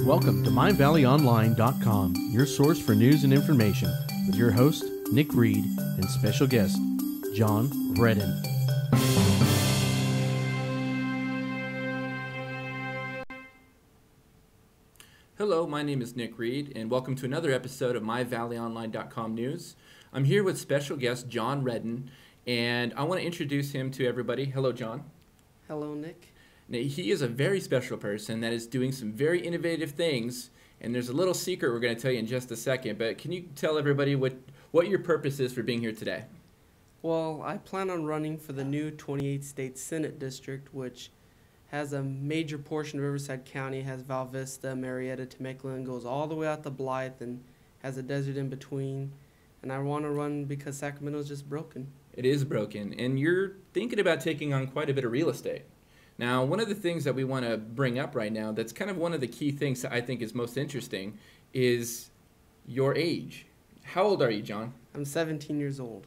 Welcome to MyValleyOnline.com, your source for news and information, with your host, Nick Reed, and special guest, John Redden. Hello, my name is Nick Reed, and welcome to another episode of MyValleyOnline.com news. I'm here with special guest John Redden, and I want to introduce him to everybody. Hello, John. Hello, Nick. Now, he is a very special person that is doing some very innovative things, and there's a little secret we're going to tell you in just a second, but can you tell everybody what your purpose is for being here today? Well, I plan on running for the new 28th State Senate District, which has a major portion of Riverside County, has Val Vista, Marietta, Temecula, and goes all the way out to Blythe and has a desert in between. And I want to run because Sacramento is just broken. It is broken, and you're thinking about taking on quite a bit of real estate. Now, one of the things that we want to bring up right now that's kind of one of the key things that I think is most interesting is your age. How old are you, John? I'm 17 years old.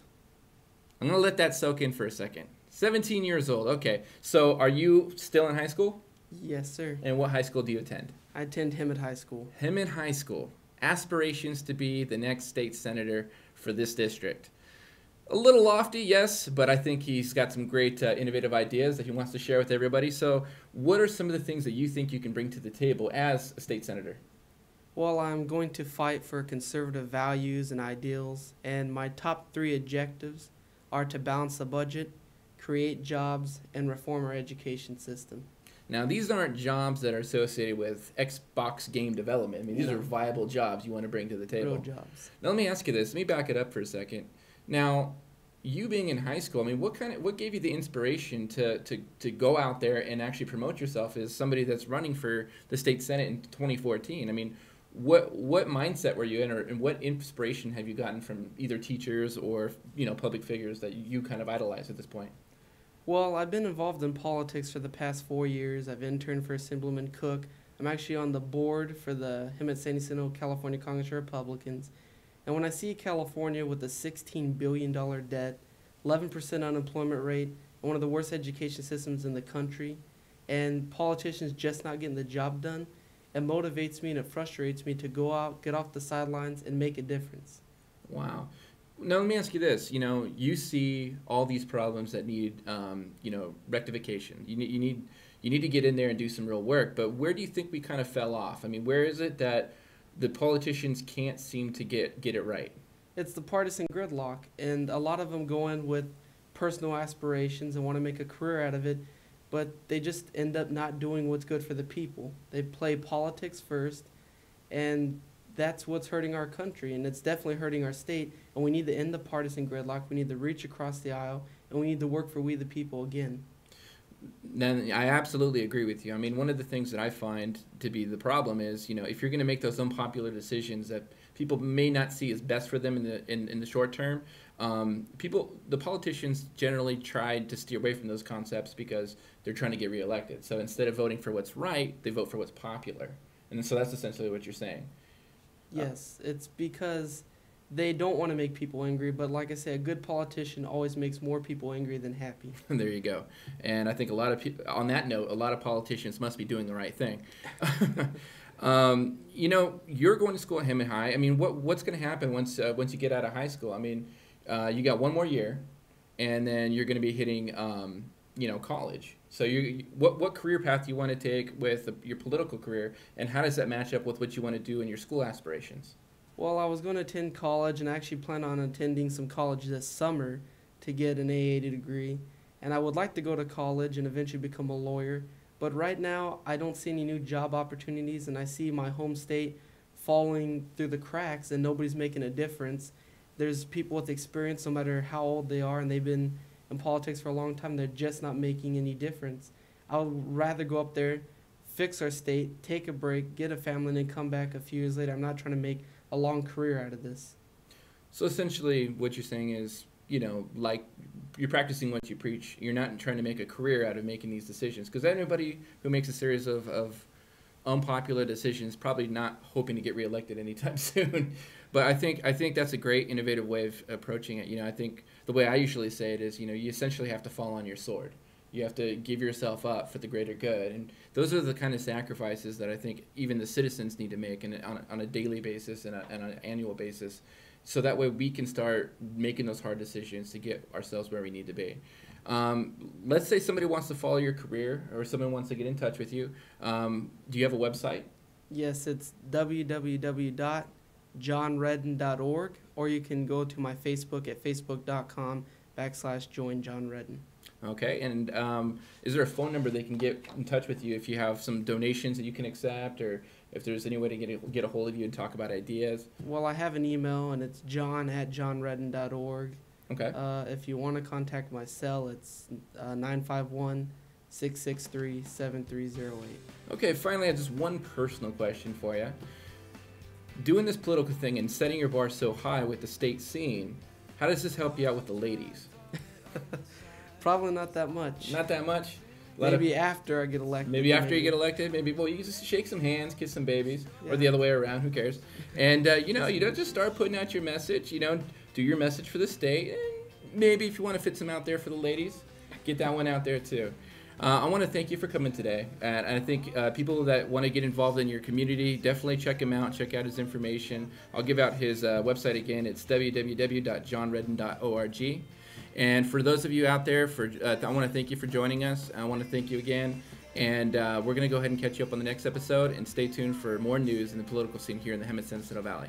I'm going to let that soak in for a second. 17 years old. Okay. So are you still in high school? Yes, sir. And what high school do you attend? I attend Hemet High School. Hemet High School. Aspirations to be the next state senator for this district. A little lofty, yes, but I think he's got some great innovative ideas that he wants to share with everybody. So what are some of the things that you think you can bring to the table as a state senator? Well, I'm going to fight for conservative values and ideals, and my top 3 objectives are to balance the budget, create jobs, and reform our education system. Now, these aren't jobs that are associated with Xbox game development. I mean, these are viable jobs you want to bring to the table. Real jobs. Now, let me ask you this. Let me back it up for a second. Now, you being in high school, I mean, what gave you the inspiration to go out there and actually promote yourself as somebody that's running for the state senate in 2014? I mean, what mindset were you in, and what inspiration have you gotten from either teachers or public figures that you kind of idolize at this point? Well, I've been involved in politics for the past 4 years. I've interned for Assemblyman Cook. I'm actually on the board for the Hemet-San Jacinto California Congress of Republicans. And when I see California with a $16 billion debt, 11% unemployment rate, and one of the worst education systems in the country, and politicians just not getting the job done, it motivates me and it frustrates me to go out, get off the sidelines, and make a difference. Wow. Now, let me ask you this. You see all these problems that need, rectification. You need to get in there and do some real work. But where do you think we kind of fell off? I mean, where is it that the politicians can't seem to get it right? It's the partisan gridlock, and a lot of them go in with personal aspirations and want to make a career out of it, but they just end up not doing what's good for the people. They play politics first, and that's what's hurting our country, and it's definitely hurting our state, and we need to end the partisan gridlock. We need to reach across the aisle, and we need to work for we the people again. Then I absolutely agree with you. I mean, one of the things that I find to be the problem is, if you're going to make those unpopular decisions that people may not see as best for them in the short term, the politicians generally try to steer away from those concepts because they're trying to get reelected. So instead of voting for what's right, they vote for what's popular. And so that's essentially what you're saying. Yes, it's because they don't want to make people angry, but like I said, a good politician always makes more people angry than happy. There you go. And I think a lot of people, on that note, a lot of politicians must be doing the right thing. You're going to school at Hemet High. I mean, what's going to happen once you get out of high school? I mean, you got one more year, and then you're going to be hitting, college. So what career path do you want to take with your political career, and how does that match up with what you want to do in your school aspirations? Well, I was going to attend college, and I actually plan on attending some college this summer to get an AA degree. And I would like to go to college and eventually become a lawyer. But right now, I don't see any new job opportunities, and I see my home state falling through the cracks, and nobody's making a difference. There's people with experience, no matter how old they are, and they've been in politics for a long time. They're just not making any difference. I would rather go up there, fix our state, take a break, get a family, and then come back a few years later. I'm not trying to make a long career out of this. So essentially what you're saying is, like you're practicing what you preach. You're not trying to make a career out of making these decisions, because anybody who makes a series of unpopular decisions probably not hoping to get reelected anytime soon. But I think that's a great innovative way of approaching it. I think the way I usually say it is, you essentially have to fall on your sword. You have to give yourself up for the greater good. And those are the kind of sacrifices that I think even the citizens need to make on a daily basis and on an annual basis, so that way we can start making those hard decisions to get ourselves where we need to be. Let's say somebody wants to follow your career, or someone wants to get in touch with you. Do you have a website? Yes, it's www.johnredden.org, or you can go to my Facebook at facebook.com/join John Redden. Okay, and is there a phone number they can get in touch with you if you have some donations that you can accept, or if there's any way to get a hold of you and talk about ideas? Well, I have an email, and it's john@johnredden.org. Okay. If you want to contact my cell, it's 951-663-7308. Okay, finally, I have just one personal question for you. Doing this political thing and setting your bar so high with the state scene, how does this help you out with the ladies? Probably not that much. Not that much? Maybe after I get elected. Maybe after you get elected, maybe, well, you can just shake some hands, kiss some babies, Yeah. or the other way around, who cares? And, you don't just start putting out your message, do your message for the state, and maybe if you want to fit some out there for the ladies, get that one out there too. I want to thank you for coming today, and I think people that want to get involved in your community, definitely check him out, check out his information. I'll give out his website again. It's www.johnredden.org. And for those of you out there, I want to thank you for joining us. I want to thank you again. And we're going to go ahead and catch you up on the next episode. And stay tuned for more news in the political scene here in the Hemet-San Valley.